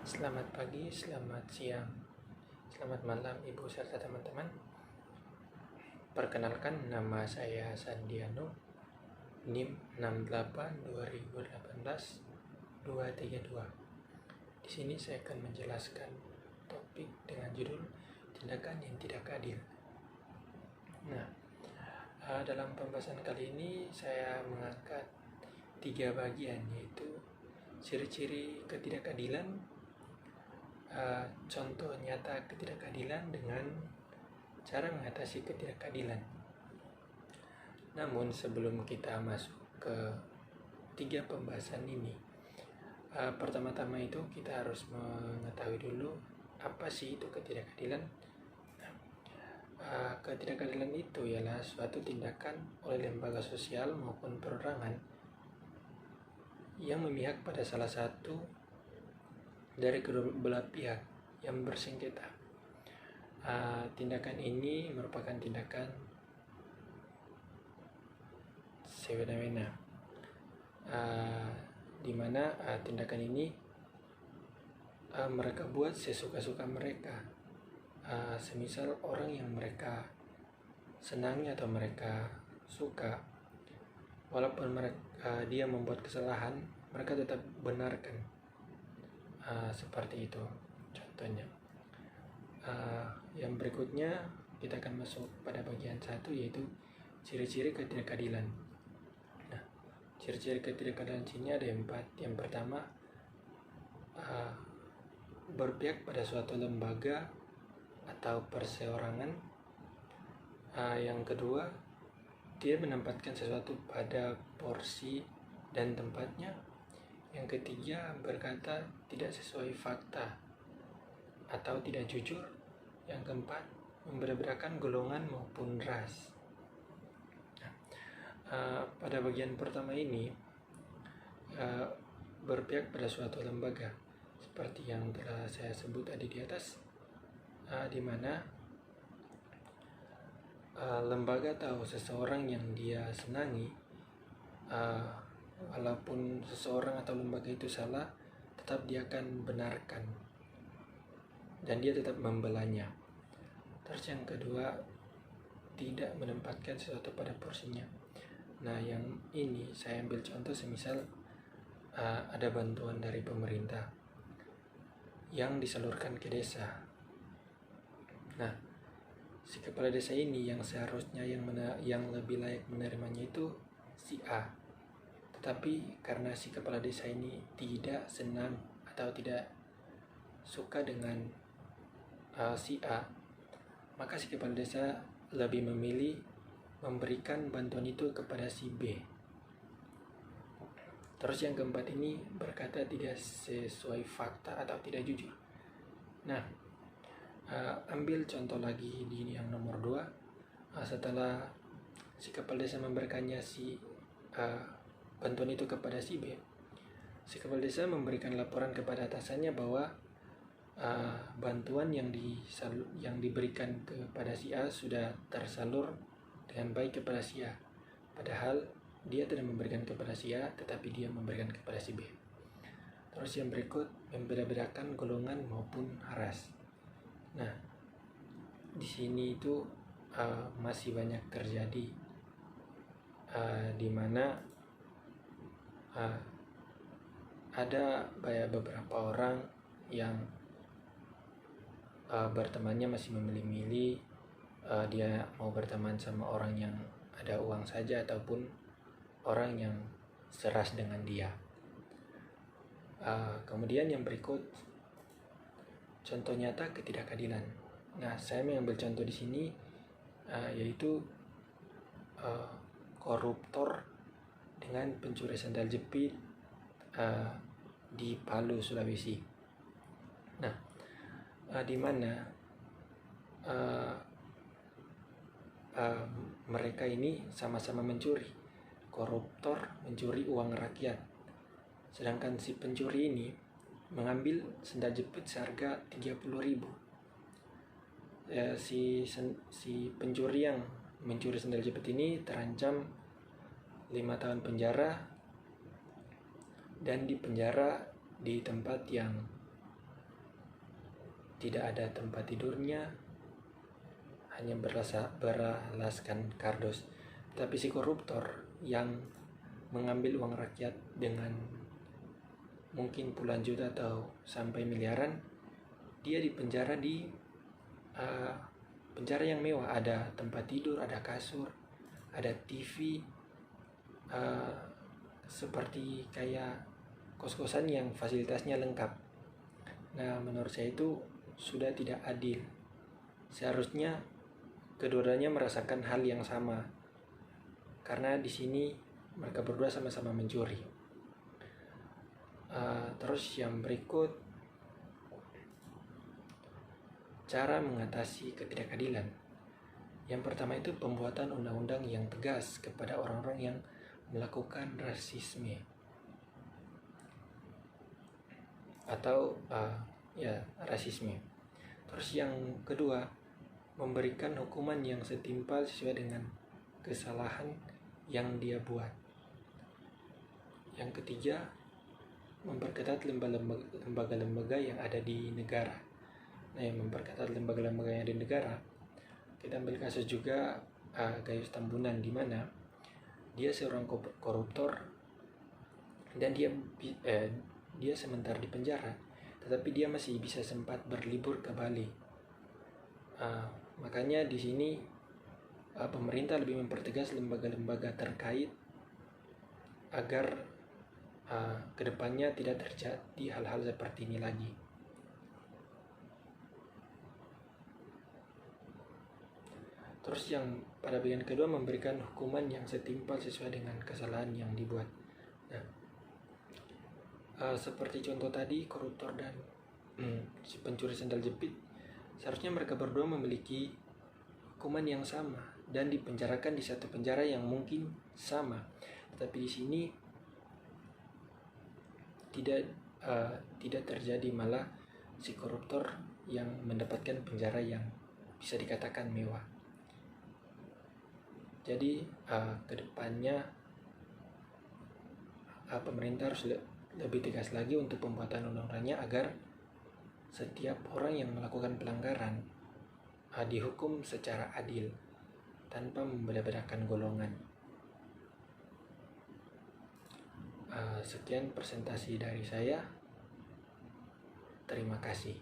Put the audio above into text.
Selamat pagi, selamat siang, selamat malam Ibu serta teman-teman. Perkenalkan, nama saya Sandiano, NIM 68 2018 232. Di sini saya akan menjelaskan topik dengan judul tindakan yang tidak adil. Dalam pembahasan kali ini saya mengangkat 3 bagian, yaitu ciri-ciri ketidakadilan, contoh nyata ketidakadilan, dengan cara mengatasi ketidakadilan. Namun sebelum kita masuk ke 3 pembahasan ini, pertama-tama itu kita harus mengetahui dulu apa sih itu ketidakadilan. Ketidakadilan itu ialah suatu tindakan oleh lembaga sosial maupun perorangan yang memihak pada salah satu dari kedua belah pihak yang bersengketa. Tindakan ini merupakan tindakan semena-mena, di mana tindakan ini mereka buat sesuka-suka mereka. Semisal orang yang mereka senangi atau mereka suka, walaupun dia membuat kesalahan, mereka tetap benarkan. Seperti itu contohnya. Yang berikutnya kita akan masuk pada bagian 1, yaitu ciri-ciri ketidakadilan. Ciri-ciri ketidakadilan sini ada 4. Yang pertama, berpihak pada suatu lembaga atau perseorangan. Yang kedua, dia menempatkan sesuatu pada porsi dan tempatnya. Yang ketiga, berkata tidak sesuai fakta atau tidak jujur. Yang keempat, membeda-bedakan golongan maupun ras. Pada bagian pertama ini, berpihak pada suatu lembaga, seperti yang telah saya sebut tadi di atas, di mana lembaga atau seseorang yang dia senangi, walaupun seseorang atau lembaga itu salah, tetap dia akan benarkan dan dia tetap membelanya. Terus yang kedua, tidak menempatkan sesuatu pada porsinya. Yang ini saya ambil contoh, semisal ada bantuan dari pemerintah yang disalurkan ke desa. Si kepala desa ini yang seharusnya yang lebih layak menerimanya itu si A. Tetapi karena si kepala desa ini tidak senang atau tidak suka dengan si A, maka si kepala desa lebih memilih memberikan bantuan itu kepada si B. Terus yang keempat ini berkata tidak sesuai fakta atau tidak jujur. Ambil contoh lagi di yang nomor 2. Setelah si kepala desa memberikannya si bantuan itu kepada si B, si kepala desa memberikan laporan kepada atasannya bahwa bantuan yang diberikan kepada si A sudah tersalur dengan baik kepada si A, padahal dia tidak memberikan kepada si A, tetapi dia memberikan kepada si B. Terus yang berikut, membeda-bedakan golongan maupun ras. Di sini itu masih banyak terjadi, di mana ada beberapa orang yang bertemannya masih memilih-milih, dia mau berteman sama orang yang ada uang saja ataupun orang yang seras dengan dia. Kemudian yang berikut, contoh nyata ketidakadilan. Saya mengambil contoh di sini, yaitu koruptor dengan pencuri sandal jepit di Palu, Sulawesi. Di mana mereka ini sama-sama mencuri. Koruptor mencuri uang rakyat, sedangkan si pencuri ini mengambil sandal jepit seharga 30.000. Si pencuri yang mencuri sandal jepit ini terancam 5 tahun penjara dan dipenjara di tempat yang tidak ada tempat tidurnya, hanya beralaskan kardus. Tapi si koruptor yang mengambil uang rakyat dengan mungkin puluhan juta atau sampai miliaran, dia dipenjara di penjara yang mewah, ada tempat tidur, ada kasur, ada TV, seperti kayak kos-kosan yang fasilitasnya lengkap. Nah, menurut saya itu sudah tidak adil. Seharusnya keduanya merasakan hal yang sama, karena di sini mereka berdua sama-sama mencuri. Terus yang berikut, cara mengatasi ketidakadilan. Yang pertama itu pembuatan undang-undang yang tegas kepada orang-orang yang melakukan rasisme atau rasisme. Terus yang kedua, memberikan hukuman yang setimpal sesuai dengan kesalahan yang dia buat. Yang ketiga, memperketat lembaga-lembaga yang ada di negara. Nah, yang memperketat lembaga-lembaga yang ada di negara, kita ambil kasus juga Gayus Tambunan, di mana dia seorang koruptor dan dia sementara di penjara, tetapi dia masih bisa sempat berlibur ke Bali. Makanya di sini pemerintah lebih mempertegas lembaga-lembaga terkait agar kedepannya tidak terjadi hal-hal seperti ini lagi. Terus yang pada bagian kedua, memberikan hukuman yang setimpal sesuai dengan kesalahan yang dibuat. Nah, seperti contoh tadi, koruptor dan si pencuri sandal jepit, seharusnya mereka berdua memiliki hukuman yang sama dan dipenjarakan di satu penjara yang mungkin sama. Tetapi di sini tidak terjadi, malah si koruptor yang mendapatkan penjara yang bisa dikatakan mewah. Jadi kedepannya pemerintah harus lebih tegas lagi untuk pembuatan undang-undangnya agar setiap orang yang melakukan pelanggaran dihukum secara adil tanpa membeda-bedakan golongan. Sekian presentasi dari saya. Terima kasih.